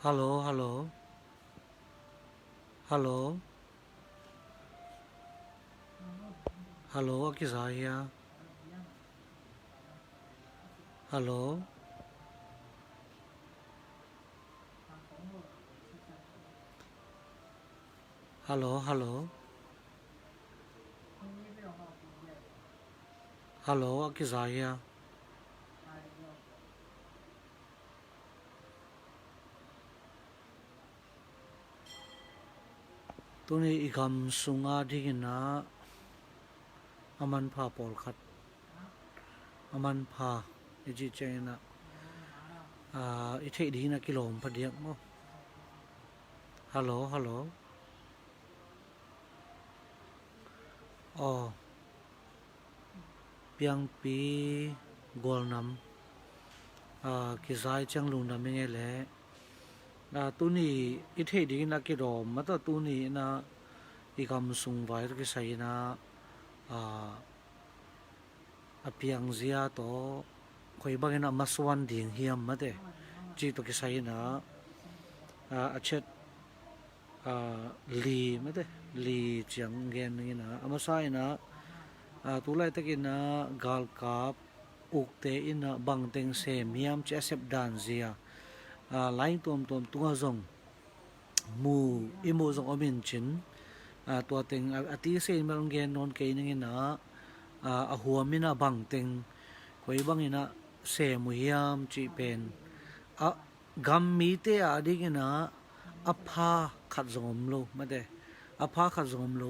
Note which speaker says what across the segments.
Speaker 1: ฮัลโหลฮัลโหลฮัลโหลฮัลโหลกิสาเฮียฮัลโหลฮัลโหลฮัลโหลฮัลโหลกิสาเฮียตัวนี้อีกคำสุงาดีกินนะอามันพาปอลขัดอามันพาอีจิเจนะอีเทดีนะกิโลมพอดีมั้งฮัลโหลฮัลโหลอ๋อเปียงปีกอลนำกิสายจังลุงนำไม่ไงแหละตัวนี้อีเทดีนะกิโลมมาตัวตัวนี้นะอีกคำสุงไว้ตัวกิสายนะเปียงเสียตัวคอยบังนะมาสวนดิ่งเฮียมมาเด้จีตัวกิสายนะเช็ดลีไม่ได้ลีจังเงินนี่นะอามาใส่นะตัวไรตะกินนะกาลกาบอุกเตอินะบังเต็งเซมียมเจสบดานเซียไลน์ตัวตัวซงมูอิโมซงอมินชินตัวเต็งตีเซนมันเงินนอนเกยนี่นะหัวมินะบังเต็งคอยบังนี่นะเซมุยามจีเป็นกัมมีเตอดีกินะพาขัดสมโลมาเดพาขัดสมโล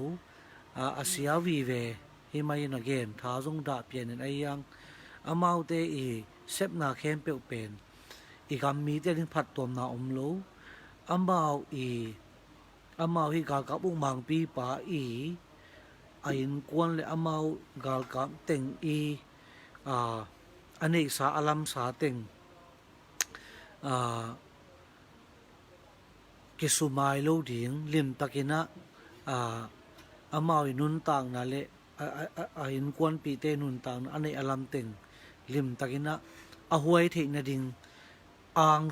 Speaker 1: อาเซียวีเวฮิมายินเกนท้าจงดาเปลี่ยนไอ้ยังมาเตอีเซปนาเข้มเปลวเป็นอีกคำมีเตถึงผัดตัวนาโลมาฮิกากับอุมังปีป่าอินกวนเลยมากาลกับเต็งอันนี้สาอลัมสาเต็งกิสุไมโลดิ่งลิมตะกินะมาอินุนต่างนั่นแหละอินกวนปีเตนุนต่างอันนี้อลัมเต็งลิมตะกินะหวยเทนดิ่ง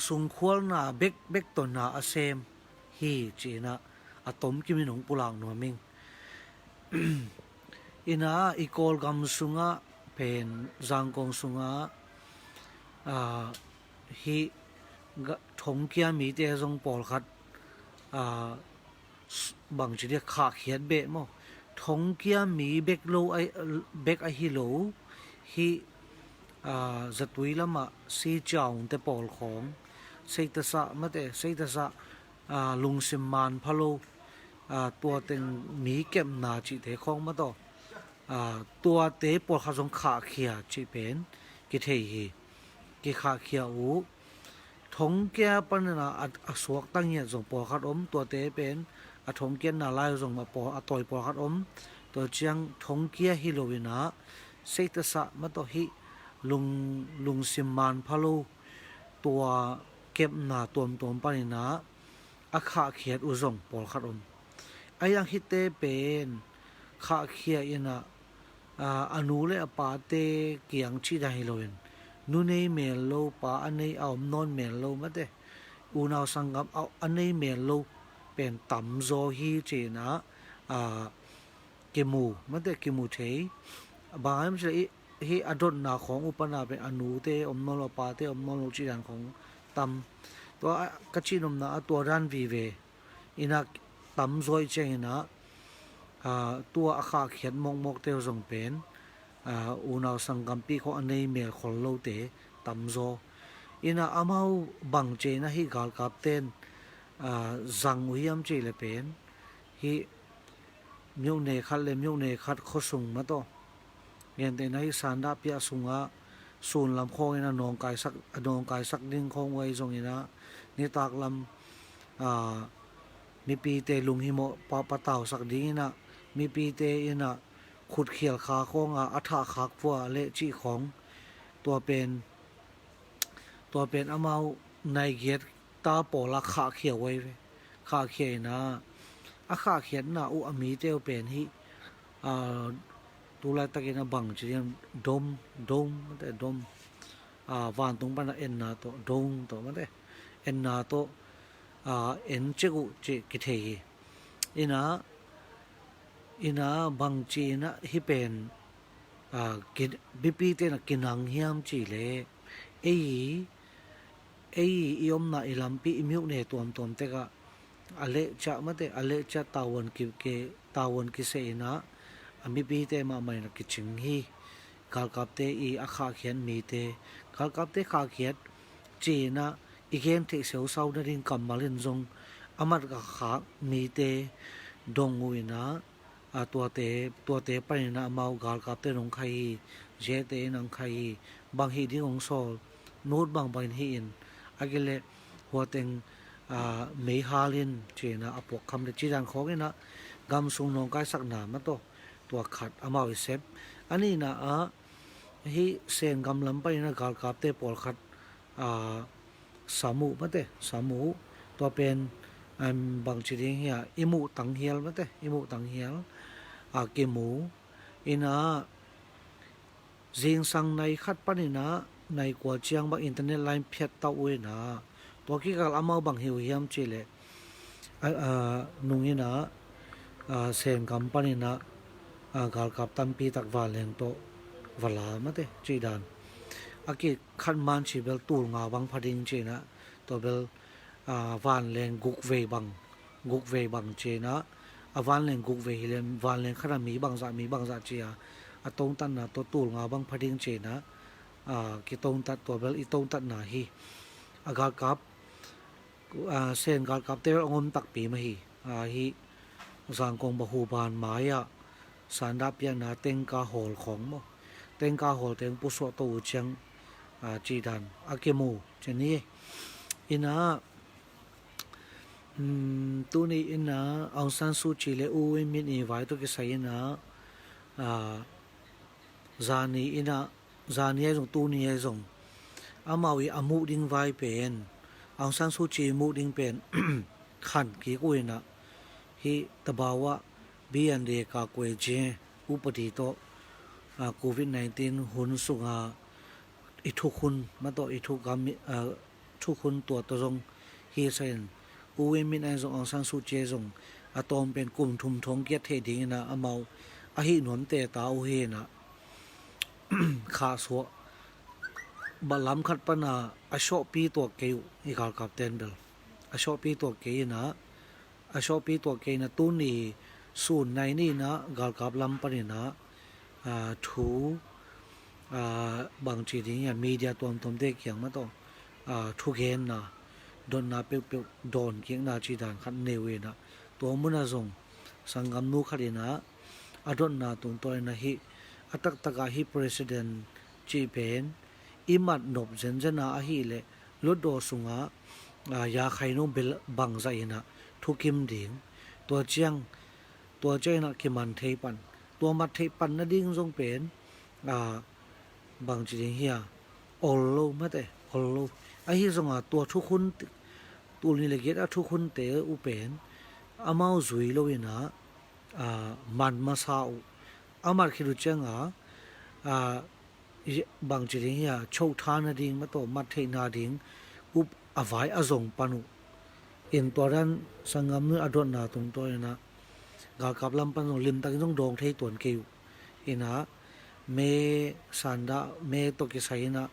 Speaker 1: สุงควลนาเบกตนนาเซมฮีจีนะตมกิมินงปุลังนัวมิงอินาอีกอลกัมสุงะเป็นจังกงสุงะฮีทงเกียมีเตจงปอลขัดบางทีเรียกขาเขียนเบะมั้งทงเกียมีเบกโลเบกฮิโลฮีจัตุยละมาสีเจ้าเตปอลของเซตสะมาเตเซตสะลุงสิมมันพะโลตัวเต็งมีเก็บนาจิเตของมาต่อตัวเตปอลขาจงขาเขียจิเป็นกิเทฮีกิขาเขียอูทงเกียปันนะสวกตั้งเงียจงปอขัดตัวเตเป็นทงเกียนาลายจงมาปอต่อยปอขัดตัวเจียงทงเกียฮิโลวินะเซตสะมาต่อฮิลุงสิมมันพะโลตัวเก็บนาตัวปันนะขาเขียอุจงปอขัดไอ้ยังฮิเตเป็นขาเขียอินะอนุเลปาเตเกียงชีได้ฮิโลวินนูเนเมลโลปาอันนี้เอานอนเมลโลมาเดอูนาวสังกับเอาอันนี้เมลโลเป็นต่ำโซฮีเจนะกิมูมาเดกิมูเทบางอย่างเช่นฮีอดอนนาของอุปนาเป็นอนุเตอมนอลปาเตอมนอลจีดันของต่ำตัวกัจจินมนาตัวรันวีเวอินักต่ำโซยเจนะตัวอาคาเขียนมกเตลจงเป็นอูนาวสังกัมปีเขาอันนี้เมลขอลโลเตตัมโซอินะอามาบังเจนะฮิกาลกับเต้นจังอุยมเจเลเป็นฮิมิวเนขัดเลมิวเนขัดขสุงมาโตเงี้ยแต่ในสันดาพิอาสุงะสูนลำโคงนะนองกายสักดิ้งคงไว้ตรงนี้นะนี่ตากลำมีปีเตลุงหิโมปะเต่าสักดิ้งนะมีปีเตอินะขุดเขียลขาของอัฐาคักฟัวเละจีของตัวเป็นอามาในเกียรตาปอละขาเขียวไว้ขาเขียนะขาเขียนนะอุอมีเตียวเป็นฮิตัวไรตะกินบังจีนดมแต่ดมวานตรงปันเอ็นนาโตดงโตมันเด้เอ็นนาโต เอ็นเจกุเจกิเทอินาบางจีนะฮิเป็นกินบิปีเตนะกินังเฮียมจีเลเออีอมนาอิลัมปีอิมิวเนตัวเตกะอเลจะมาเตอเลจะตาวันกิเสนะบิปีเตมาไม่นะกิจิงฮีกาลกับเตอีอาคาเขียนมีเตกาลกับเตคาเขียนจีนะอีเกนเทเซลซาวน์ริงกัมมาลินซงอามัดกะขามีเตดงอุยนะตัวเตไปนะมากาลกับเตนงไคเจเตนังไคบางฮีดิ้งองโซลนูดบางฮีอินอากิเลหัวเต็งเมฮาลินเจนะอปกคำเดจีดันของนะกำสุงนองกายสักหนามาตัวขัดอามาวิเซปอันนี้นะฮิเซนกำลำไปนะกาลกับเตปอลขัดสามูมาเตสามูตัวเป็นบางจีดิงเฮียอิมูตังเฮียลมาเตอิมูตังเฮียลกิมูอินาจิงสังในขัดปนินะในกว่าเชียงบางอินเทอร์เน็ตไลน์เพียรตาอุยนะตัวกี้กัลอามาบางหิวเฮียมจีเลนุงินะเซนกัมปนินะกาลกับตัมปีตักวาเลงโตวลามาเตจีดานอากิขันมันชีเบลตูงาบังพดิงจีนะตัวเบลวานเลงกุกเวบังจีนะวานเลงกุกเวเลนวานเลงขนาดมีบางจะจีอาตรงตันนะตัวตูงาบังพดิงจีนะกิตรงตัดตัวเบลอีตรงตัดนาฮีอากากับเส้นกากับเตอองมตักปีมาฮีสังกงบะฮูบานหมายสันดับยานาเต็งกาโหลของโมเต็งกาโหลเต็งปุสวตูเชียงจีดันอาเกมูเจนี่อินาตัวนี้อินาองซันซูจีเลอูเอมินอีไว้ตัวกิสัยอินาจานีอินาจานีไอ้จงตัวนี้ไอ้จงอามาวิอามูดิ้งไว้เป็นองซันซูจีมูดิ้งเป็นขันกี่กุยนะฮิตบาวะบีอันเดกากวยเจอุปติโตโควิด-19 หุนสุงาอิทุคุณมาต่ออิทุกามิทุกคนตัวตรงเฮเซนอูเวมินไอซงองซันซูเจซงอะตอมเป็นกลุ่มทุมทงเกียรติดิงนะอเมาอะหิหนวนเตตาโอเฮนะขาสวบะลำขัดปนาอชอปีตัวเกยอีกาลกับเตนเบลอชอปีตัวเกยนะอชอปีตัวเกยนะตุนีสูนในนี่นะกาลกับลำปนินะทูบางทีนี้มีเดียตัวเด็กอย่างมาต่อทุกเห็นนะโดนนาเปียวโดนเกียงนาจีดานขันเนเวนะตัวมุนาซงสังกัมนูขัดนะอดนนาตุงตัวนะฮิอัตักตะกาฮิประธานจีเป็นอิมัดนบเจนเจนาฮิเลลดโดสุงายาไข่นุ่มเบลบังใจนะทุกิมดิ่งตัวเจียงนะกิมันเทปันตัวมัดเทปันนะดิ้งทรงเป็นบางจีเฮียอลโลมาแต่อลโลไอ้ที่ทรงตัวทุกคนตัวนี้เลยเกิดทุกคนเตออุเป็นอามาจุยโลวินะมันมาสาวอามาคิดดูจังบางจีเฮียโชว์ทานดิ้งมาตัวมัดเทนาดิ้งอุบอภัยอจงปนุอินตัวนั้นสังกัมนื้ออดนาตรงตัวนะกากับลำปันลิมตักต้องดองเทยตัวเกี่ยวอินะเมสันดาเมตกิสัยนะ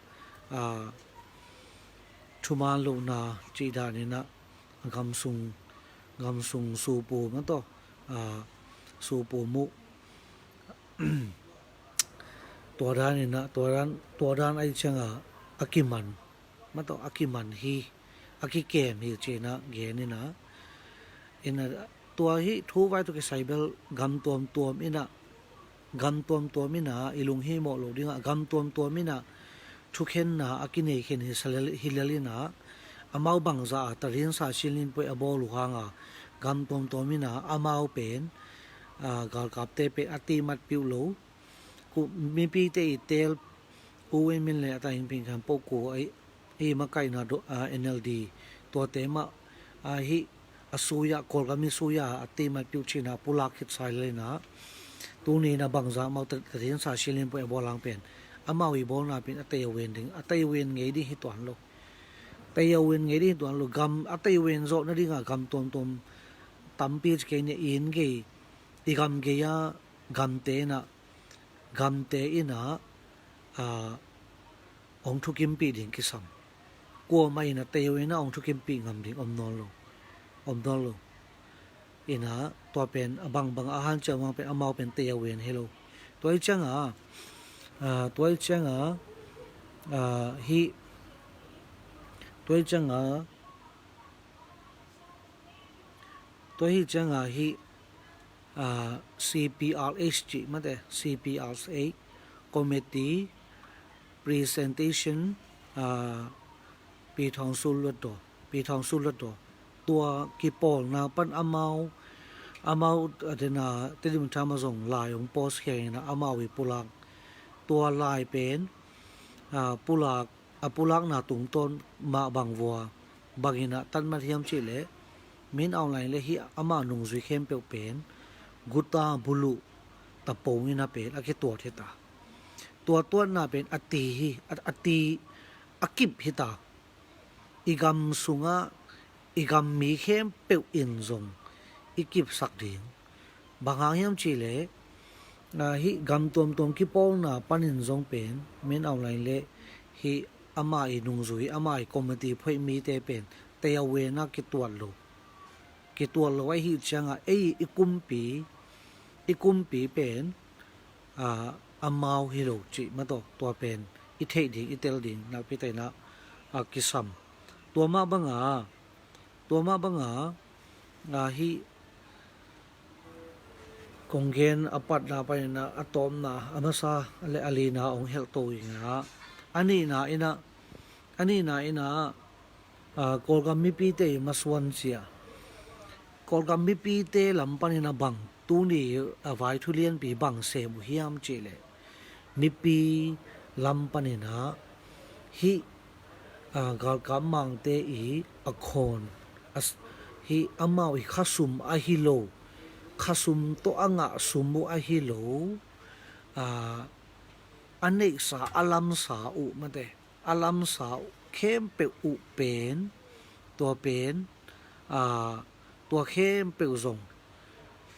Speaker 1: ชุมาลูนาจีดานินะกำสุงสูปูมันต่อสูปูมุตัวด้านนี่นะตัวด้านไอ้เชิงอากิมันมันต่ออากิมันฮีอากิเกมฮีเจนะเกนี่นะอินะตัวฮีทูไว้ตัวกิสัยเบลกำตัวมินะกำตัวมินะอิลุงฮีโมโลดิ้งกำตัวมินะทุกเห็นนะอากินเห็นฮิลลินะอามาบังซาตรินซาชิลินไปอบอลูฮังกำตัวมินะอามาเป็นกาลกับเตเปอติมัดปิวโลกูมีปีเตอิเตลกูเอมินเลยแต่ยังเป็นคำปกูไอ้มาไกนะNLD ตัวเตมะฮิอสุยะโคลกามิสุยะอติมัดปิวชินะปุลักขิดไซเลยนะตัวนี้นะบังซามาตรินซาชิลินไปอบอลังเป็นอามาวิบอลนาเป็นอัตยเวนถึงอัตยเวนไงดีฮิตวันโล tay wen nghe đi tuan lo gam à tay wen zo na đi ngà gam tom tom tampi cái này in cái i gam cái ya gam te ina ong thu kim pi ding ki sam ko mai na tay wen na ong thu kim pi ngam ding om non lo ina to pen abang bang ahan chawang pen amau pen tay wen hello toy chang hi tôi chẳng hi CPRH chỉ mà thế CPRH committee presentation pi thong su luật đó tua kipawlna pan amau adena tedim thama zong lai ong post he na amau wi pulak tua lai pen pulak na tung ton ma bang vua bagina tan ma thiam chi le min online le hi ama nung zui khem pe pen guta bulu tapongina pen ake to theta to na pen ati akip hita igam sunga igam mi khem pe in zong ikip sak ding bangang hiam chi le hi gam tom ki pol na panin zong pen min online le hi ama i nung zui ama i committee phoi mi te pen te awe na ki tual lo ai hi changa ei ikumpi pen amau hi lo chi ma to pen i thei ding i tel ding na pi te na kisam to ma banga hi konggen apat na pa na atom na amasa ale alina ong hel to nga ani na ina Kawlgam mipite masuan sia Kawlgam mipite lampan ina bang tu ni vai thulian pi bang se bu hiam chile mipi lampan ina hi Galkap mang te I akhon hi amau I khasum ahilo khasum to anga sumu ahilo anek sa alam sa u mate alam sa khem pe u pen to pen to khem pe zong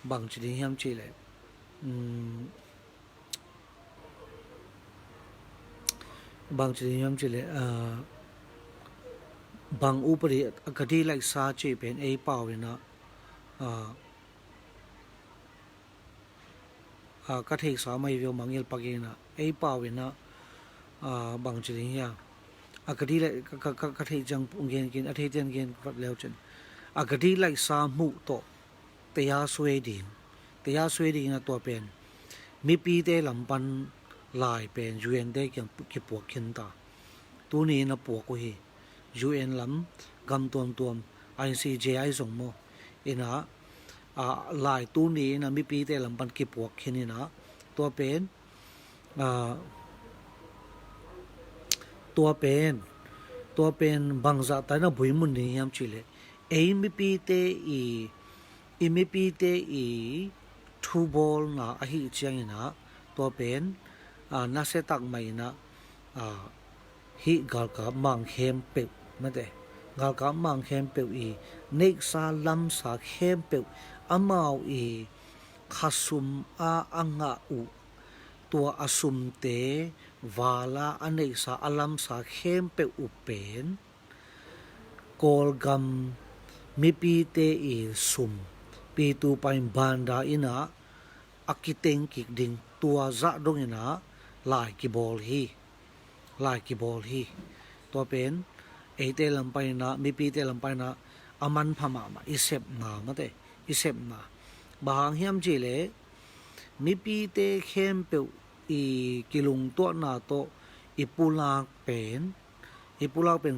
Speaker 1: bang chi ding hiam chi le bang chi ding hiam chi le bang u pari akadi like sa chi pen ei paw na ka thei sa mai veo mangel pagena ei pawena bang chi ding ya akadi le ka thei jang ungen kin a thei ten gen vat leo chen akadi like sa mu to teya swe ding na to pen mi pi te lampan lai pen un de kyang ki po khin ta tu ni na po ko hi un lam gam tom ICJ ai zong mo ina lai tu ni na mi pi te lampan ki po khin ina to pen tua pen bangza ta na bui mun ni yam chile ei mipite I thu bol na a hi chiang ina tua pen na se tak mai na hi Galkap mang khem pe ma de Galkap mang khem pe I nek sa lam sa khem pe amau I khasum anga u tua asum te wala anei sa alam sa khem pe upen Kawlgam mipite I sum pi tu pain banda ina akiteng kik ding tua za dong ina lai ki bol hi to pen ete lampai na mipite lampai na aman phama ma isep na mate isep na bahang hiam chi le mipite khem pe I kilung to na to ipulak pen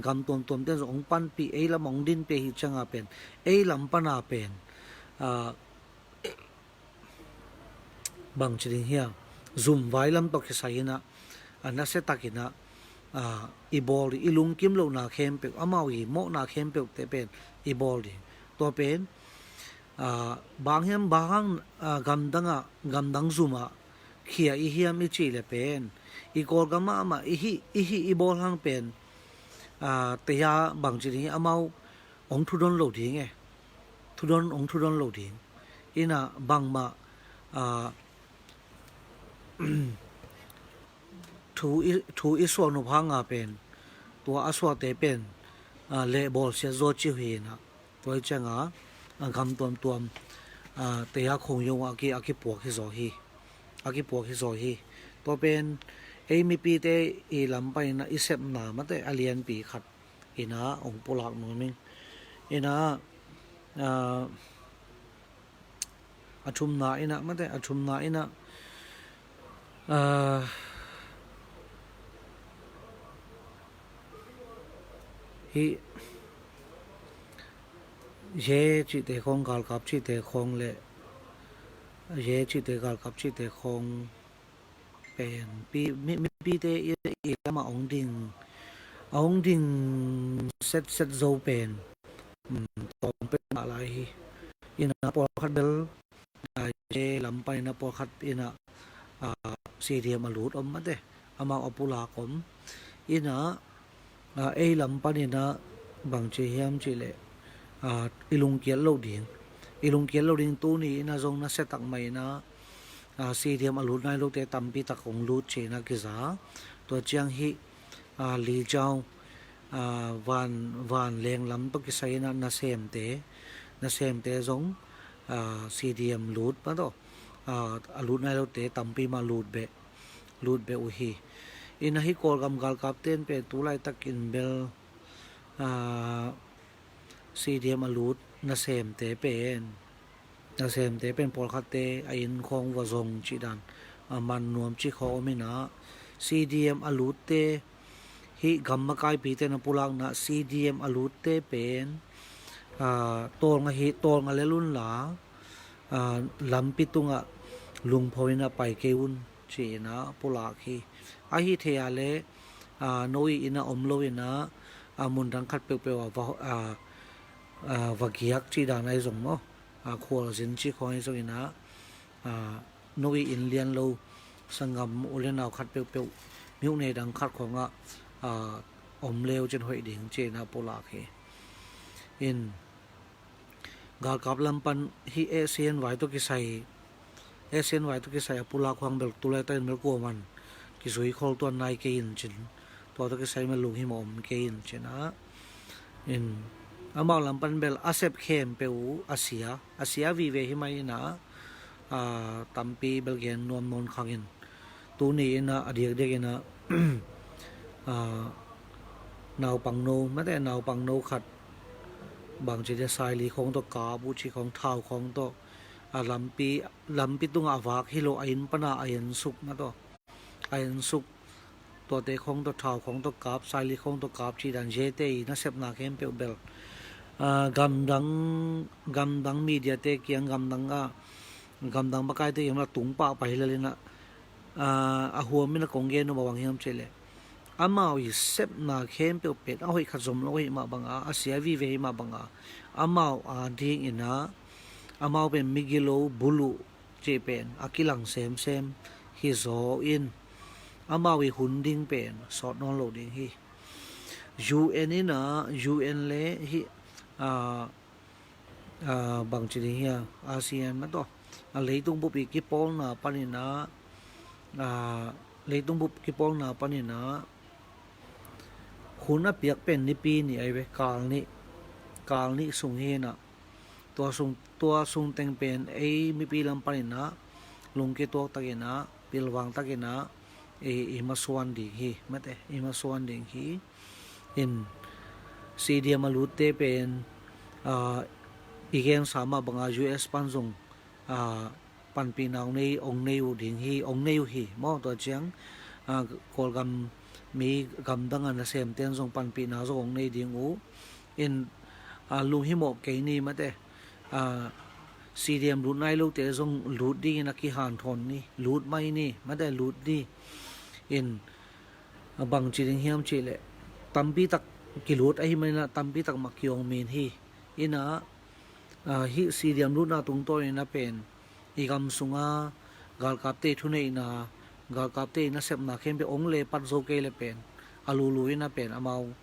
Speaker 1: gam tom ten ong panpih ei lam ong din pe hi changa pen ei lam pana pen bang chring hiam zoom vai lam to khisaina na se takina ibol ilung kim lo na khem pe amawi mo na khem pe te pen ibol di to pen bang gamdang zuma khia I hiam I chi le pen I Kawlgam ma ihih ibol hang pen แต่ยาบางจีนี้อามาองทุดนโหลดทิ้งไงทุดนโหลดทิ้งอินะบางมาทูอิสวนุพังอาเป็นตัวอสวะเตเป็นเลบอลเสียโจจิเฮนะตัวเจ้างคำตัวแต่ยาคงยงอากิปวกฮิโซฮีตัวเป็นมีปีเตอีลำไปนะอิเซปนามาแต่อเลียนปีขัดอินะองปุลักนู้นิงอินะอาชุมนาอินะมาแต่อาชุมนาอินะฮีเย่จิตเตคงกาลกับจิตเตคงเลยเย่จิตเตกาลกับจิตเตคงเป็นมีปีเตอีกมาองดิ่งเซตโซเป็นตองเป็นอะไรอินะปอคัดเบลเย่ลำไปนะปอคัดอินะซีเรียมาลูดมาเตอามาอปุลากมอินะลำไปนี่นะบางเชียมจิเลอิลุงเกียลโลดิ่งตู้นี้นะจงนะเซตักไม่นะซีเรียมาลูดนายลูกเตตัมปีตักของลูดเชนะกิจาตัวเจียงฮีลีเจ้าวันเลงลำปักใส่นะนาเซมเตจงซีเรียมลูดปะโตลูดนายลูกเตตัมปีมาลูดเบอุฮีอินฮิโกลกำกาลกับเต้นเป็นตุไลตักอินเบลซีเดียมาลูดนาเซมเตเป็นปอลคัตเตอินคงวะซงจิดันมันนวมจิขอมินะซีเดียมอลูดเตฮิกัมมะกายปีเตนปุลังนะซีเดียมอลูดเตเป็นตัวงะเลลุนหลาลำปิตุงะลุงพอยนะไปเกอุนจีนะปุลักฮีอาฮิเทียเลโนอีนะอมโลอินะมุนดังคัดเปลวว่ากิยักจีดานไอซงมั้งขวดสินชีคอยซงอินะโนอีอินเลียนโลสังกมอุเลนเอาคัดเปลวมิวเนดังคัดของอมเลวจนหอยดิ่งเจนะปุลักฮีอินกาลกับลำปันฮีเอเซียนไว้ตุกิไซปุลักควงเบลตุเลตันเบลกัวมันกิสุยคอลตัวนายเกยินจินตัวตุกิไซมันลุงหิมอมเกยินจินะอินอามาลำปันเบลอาเซปเข้มเปวอาเซียวีเวหิมาอินะตัมปีเบลเกนนวมนนขังอินตัวนี้นะอดีตเด็กนะนาวปังโนไม่แต่นาวปังโนขัดบางจีเดสายลีของตัวกาบุชีของเท้าของตัวลำปีตุงอาวากฮิโลอินปนาอินสุกนะตัวอินสุกตัวเตของตัวเท้าของตัวกาบสายลีของตัวกาบจีดันเจเตยนะเซปนาเข้มเปลเบลGamdang media te kiang Gamdang bakai te yang la tungpa pa hilali na ahuam mina kongge no bawang hiam chele amao i sep na khem pe pet a hoi khazom lo hi ma banga asia vi ve ma banga amao ding ina amao pe migilo bulu che pen akilang sem hi zo in amao i hunding pen sot non lo ding hi UN ina UN le hi bang chi hi ASEAN ma to leitung bu pi kipawlna panina leitung bu kipawlna panina khuna piak pen ni pi ni ai ve kal ni sung he na tua sung teng pen ei mi pi lam panina lungke tok takena pilwang takena e masuan ding hi mate e masuan ding hi in CDM malute pen igen sama banga US panzong panpih naw nei ong nei ding hi ong nei hi mo to chiang Kawlgam mi Gamdang na sem ten zong panpih na zong ong nei ding u in lung hi mo ke ni mate CDM lut nai lu te zong lut ding na ki han thon ni lut mai ni mate lut di in bang chi ding hiam chi le tampi tak kilut ai mai na tampi tak makyong min hi ina hi CDM lut na tung to na pen igam sunga galkap te thune ina galkap te na sep na khem be ong le pat zo ke le pen alulu ina pen amau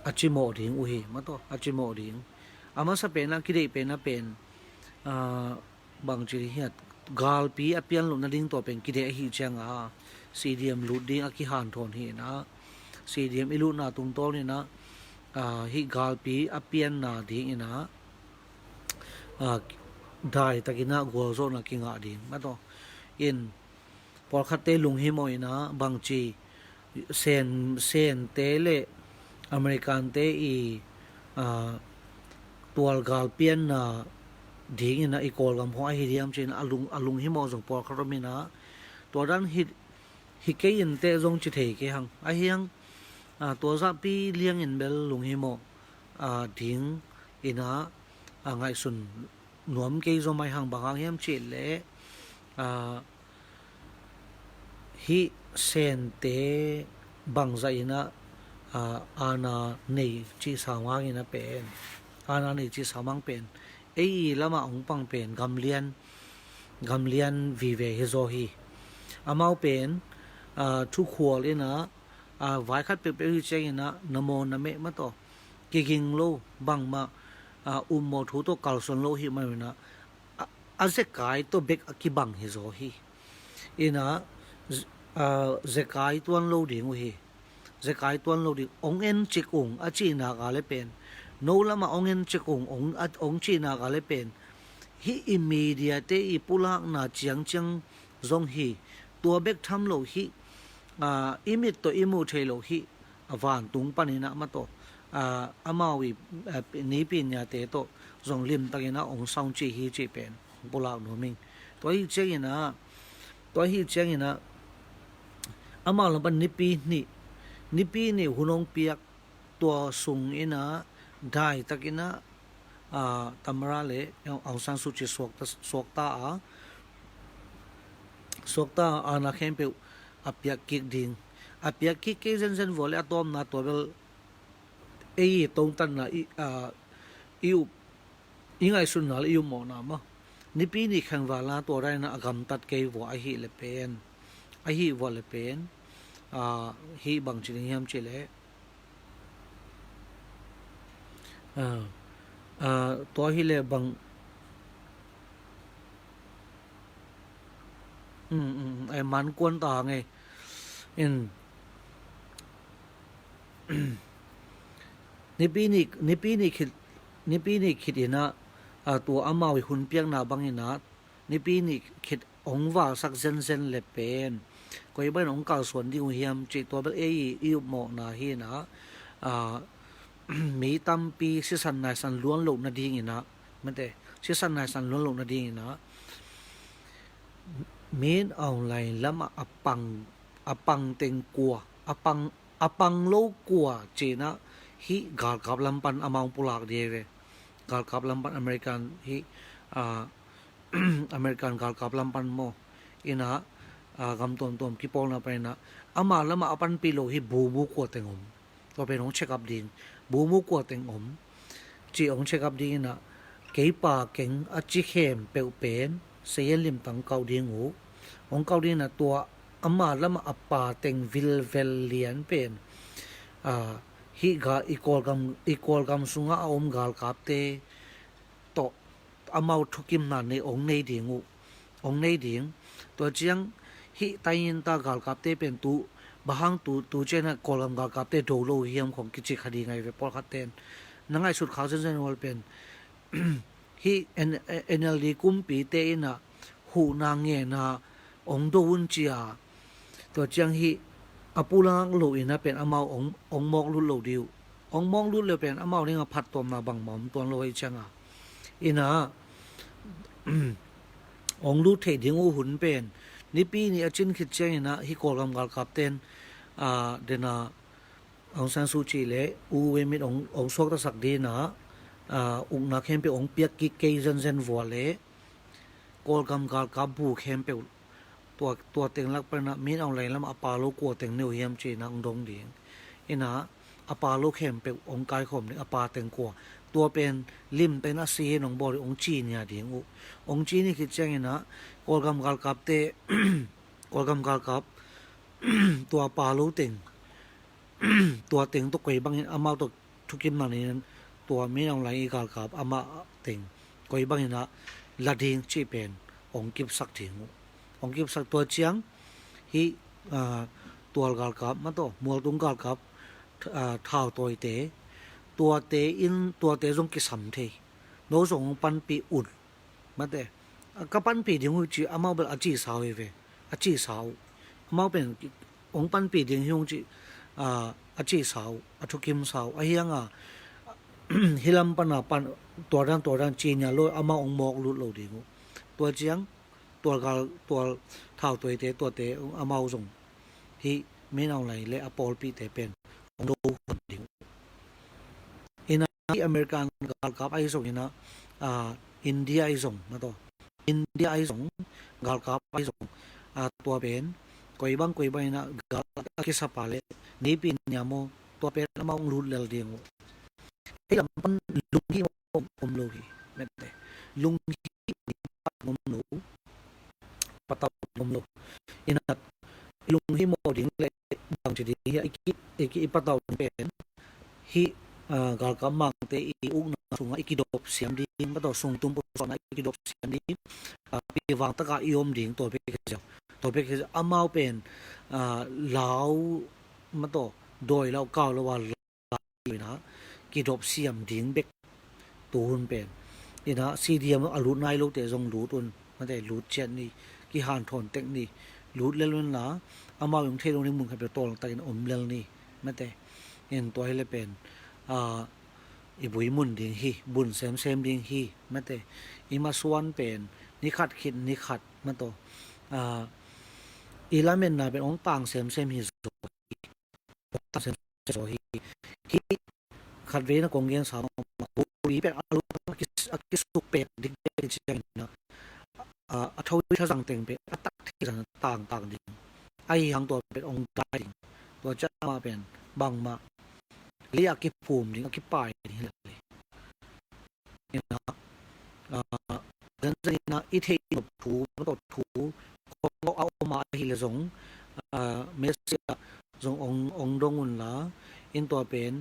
Speaker 1: อาจิโมดิงอุฮิมาตัวอาจิโมดิงอามาสเปนนะคิดได้เป็นนะเป็นบางทีเนี่ยกาลปีอเปียนลุนดิ่งตัวเป็นคิดได้ฮิจังซีดีเอ็มลุดดิ่งอากิฮันทอนฮีนะซีดีเอ็มอิลุนาตุงโตนี่นะฮิกาลปีอเปียนนาดิ่งนะได้ตะกินะกัวโซนะกิงาดิ่งมาตัวอินพอขัดเตลุงฮิโมยนะบางทีเซนเตเลอเมริกันเตอีตัวกาลเปียนนะดิ่งนะอีกอลกัมพงไอฮิเดียมเชนอลุงฮิโมจงพอขัดมินะตัวด้านฮิเกยินเตจงจิเทเกหังไอเฮียงตัวซาปีเลี้ยงอินเบลลุงฮิโมดิ่งอินะไงสุนหนวมเกยจงไม่หังบางเฮียมเชลเล่ฮิเซนเตบางใจนะอาณาเนจิสามังนะเป็นอาณาเนจิสามังเป็นละมาองปังเป็นกำเลียนวิเวฮิโซฮีอามาเป็นทุกขวเลยนะวายคัดเปเปฮิเจงนะนโมนเมมาต่อกิงโลบังมาโมทูโตกัลสนโลฮิมานะอาเซกายโตเบกกิบังฮิโซฮีนะเซกายตัวนโลดิ่งวฮีเซกายตัวนโลดิ่งองเอ็นจิกองอาจีนากาเลเป็นโนละมาองเอ็นจิกองจีนากาเลเป็นฮิอิมีเดียเตอีปุลักนาเจียงซงฮีตัวเบกทำโลฮีอิมิตตัวอิมูเทโลฮีวานตุงปานินะมาโตอามาวินี้ปีนยาเตโตซงลิมตะกินะองซองจีฮีจีเป็นปุลักโนมิงตัวฮีเจงนะอามาลบันนิปีนี่หุนงเปียกตัวสุงอินะได้ตะกินะตำราเลเอาสังสุจิสวกตาอานาเข้มเปอเปียกกิกดิ่งอเปียกกิกเกเซนวอลเลอะตอมนาตัวเบลตรงตันนะอิงไอสุนนาลอิวโมนามะนิปีนี่ขังวาลาตัวไรนะกำตัดเกยวไอฮิเลเป็นไอฮิวอลเลเป็นฮิบังจิลิยมเจเลตัวฮิเลบังไอมันกวนตาไงนิปีนี่คิดนะตัวอามาวิหุนเปียงนาบังอินะนิปีนี่คิดองว่าสักเซนเลเป็นก็ยังเป็นองกาส่วนที่หุ่นเฮียมจิตตัวเป็นอิวโมนาฮีนะมีตัมปีสิสันนายสันล้วนหลงนาดีงินะมันแต่สิสันนายสันล้วนหลงนาดีงินะมีนออนไลน์แล้วมาอปังเต็งกัวอปังโลกัวจีนะฮิกาลกับลำปันอามองปุลากเดียวกาลกับลำปันอเมริกันฮิอเมริกันกาลกับลำปันโมอินะกำตัวกิปอลนาไปนะอามาแล้วมาอปันปีโลฮิบูกัวเต็งอมตัวเป็นของเช็คอัพดิงบูมูกัวเต็งอมจีองเช็คอัพดิงนะเกี่ยปาเก่งอจิเข้มเปลวเป็นเสียลิมตังเกาดิงหูองเกาดิงนะตัวอามาแล้วมาอปาเต็งวิลเวลเลียนเป็นฮิกาอีกอลกัมสุงอาอมกาลกับเตโตอามาทุกิมนันในองในดิงองในดิงตัวเจียงฮิตายินตากาลกับเตเป็นตูบางตูเจนะกอลัมกาลกับเตโดโลเฮียมของกิจคดีไงเวปอลคัตเตนนังไงสุดเขาเซนวอลเป็นฮิเอ็นเอลดีกุมปีเตนะหูนางเงนะองโดวุนจียตัวเจียงฮิอปูลังโลอินะเป็นอามาองมอกลุโลดิวองมองลุเลยเป็นอามาเนี่ยพัดตัวมาบังหมอมตัวโลหิจังอินะองลุเทดิงอูหุนเป็นนิปีนี่อาจินคิดเจงนะฮิโกลัมกาลกับเตนเดนะองซันซูจีเลอูเวมิดองสวกตะสักดีนะองนักเข้มเปองเปียกกิเกยเซนวัวเลโกลกัมกาลกับบูเข้มเปตัวเต็งลักปนะมีนเอาไรแล้วมาปาโลกัวเต็งเนียวเฮียมจีนังดงดิ่งอินะอปาโลเข้มเปองกายข่มเนี่ยอปาเต็งกัวตัวเป็นลิมเป็นอาซีนองบอลองจีเนี่ยดิ่งองจีนี่คิดเจงนะโกลกัมกาลกับเตโกลกัมกาลกับตัวปาโลเต็ง ตัวเต็งตัวกวยบางอามาตัวทุกิมนั่นนี่ตัวไม่เอาไรอีกกับอามาเต็งกวยบางนะละดิ่งจีเป็นองกิบสักถิ่งองกิบสักตัวเชียงฮีตัวกาลกับมาตัวมัวตุงกาลกับท้าวตัวเตตัวเตอินตัวเตจงกิสัมเทโนจงปันปีอุ่นมาแต่ก็ปันปีดิ่งหูจีอามาเป็นอาจีสาวเอเวอาจีสาวอามาเป็นองปันปีดิ่งหูจีอาจีสาวอาทุกิมสาวอาเฮียงฮิลัมปนาปันตัวด้านจีนเนี่ยโลอามาองมอกลุดโลดิ่งตัวเจียงตัวกาตัวท้าวตัวเตตัวเตอามาจงที่ไม่เอาไรเลยอปอลปีเตเป็นองดูคนดิ่งอินที่อเมริกันกับไอ้ส่งนะอินเดียไอ้ส่งมาตัวอินเดียไอ้ส่งกับไอ้ส่งตัวเป็นกวยบางนะกับคิดสปาเลนี่ปีนี้โมตัวเป็นมาองรูดเลลเดียงไอ้ลำพันลุงที่ผมรู้ที่ไม่ได้ลุงที่ผมรู้ปัตตาผมรู้อินัดลุงที่โมดิ่งเลยบางจุดที่ไอ้ปัตตาเป็นที่Galkap mang te iung na sunga ikidop siam ding ba to sung tum po na ikidop siam ding pi wang taka iom ding to pe ke amau pen lau ma to doi lau kaw lo wa na kidop siam ding bek tun pen ina cdm alut nai lo te jong lu tun ma te lut chen ni ki han thon tek ni lut lelun la amau yong the lo ni mun kha pe tol ta in om lel ni ma te en to hele pen ibuy mun ding hi bun sem ding hi mate masuan pen ni khat khit ni khat ma to ilamen na ben ong pang sem hi zo ta sem zo hi khat ve na kong gen sa ma ri pe alu ki su pe dik pe chen na a thoi tha jang teng pe atak thi jang tang ding ai hang to pe ong dai ding to cha ma pen bang maเรียกกิภูมิถึงกิปายนี่เลยเนี่ยนะดังนั้นนะอีเทียบถูมันต้องถูของเอามาหิเลซงเมสเซียซงองดงอุ่นละอินตัวเป็น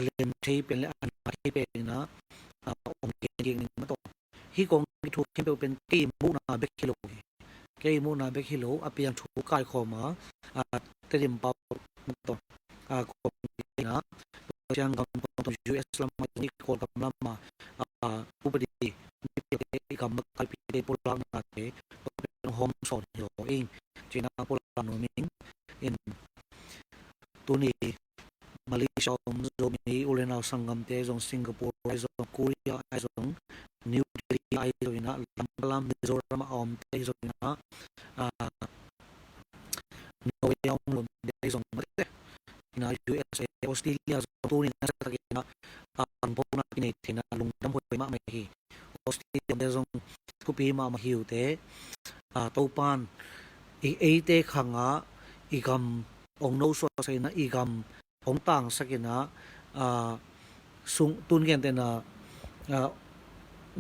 Speaker 1: เลนที่เป็นและอันที่เป็นนะองเกณฑ์จริงมันต้องที่กองถูกที่เป็นกีมูนาเบกิโลกีมูนาเบกิโลอเปียงถูกกายคอมาเตรียมเป่ามันต้องna yang kampung US lama ni Kawlgam lama upadi ni kamak kalpite pulang nate home son yo ing China pulang noming in tuni Malaysia zomi ulena sangam te zong Singapore zong Korea zong New Delhi zong na lam Mizoram te zong na no yang lom de zong na USA Australia tu ni na sa kina ang po na pinay na lungdam hoy ma mai Australia de zong kupi ma hiu te Topa'n te khanga igam ong no so sa na igam ong tang sa kina sung tun gen te na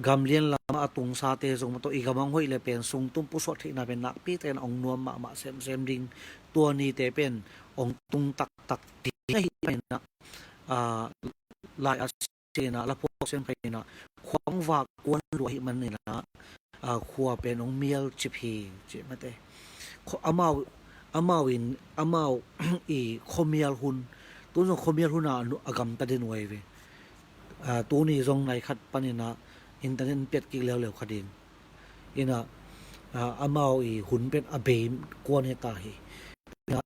Speaker 1: gamlian lama atung sa te zong to igamang hoy le pen sung tum puso thi na ben nak pi ten ong nuam ma sem ding tua ni te pen ong tung tak ti pen na lai asena la po sem pen na khwang wa kwan lo hi man ni na khwa pen ong mial chipi che mate kho amau i khomial hun tu no khomial hun na agam ta den wai ve tu ni zong nai khat panina internet pet ki lew khadin ina amau i hun pen abe kwan he ta hi na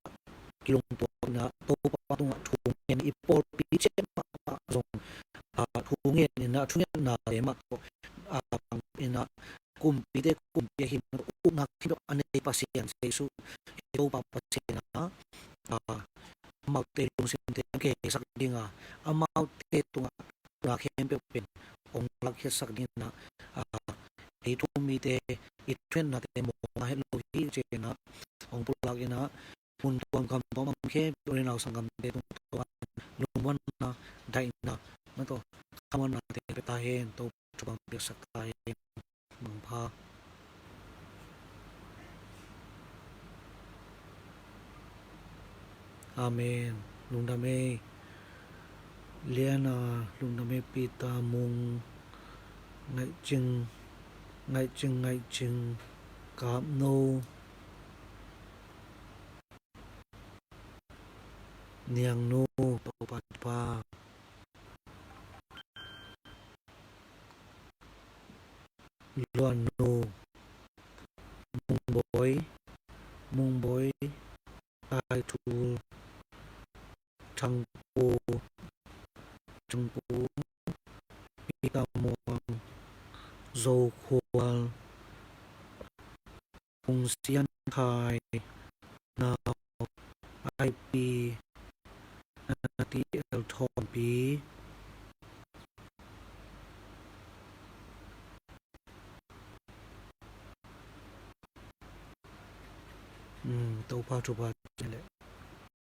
Speaker 1: kilong to na to pa tung thung en i pol pi che ma zong thung en na thungetna le ma to ina kumpite hi na ki ane pasien se su to pa pasien na amau te lung sin te ke sak dinga amau te tunga na khem pe pen ong lak he sak din na tu mi te i tren na te mo na he lo hi che na ong pulak ina mun tuam kam to mam khe ore naw sangam te tu lungwan na dai na ma to kaman na te pe ta hen to chubam pe sak ta hen mang pha Amen. Lung đame Liana lung đame pita mung ngại chừng cảm nô niang nô Topa'n luan nô mung bối ai thu thăng cô pita muang dâu khoal mung xian thai nào ai pi ti el thon pi tawh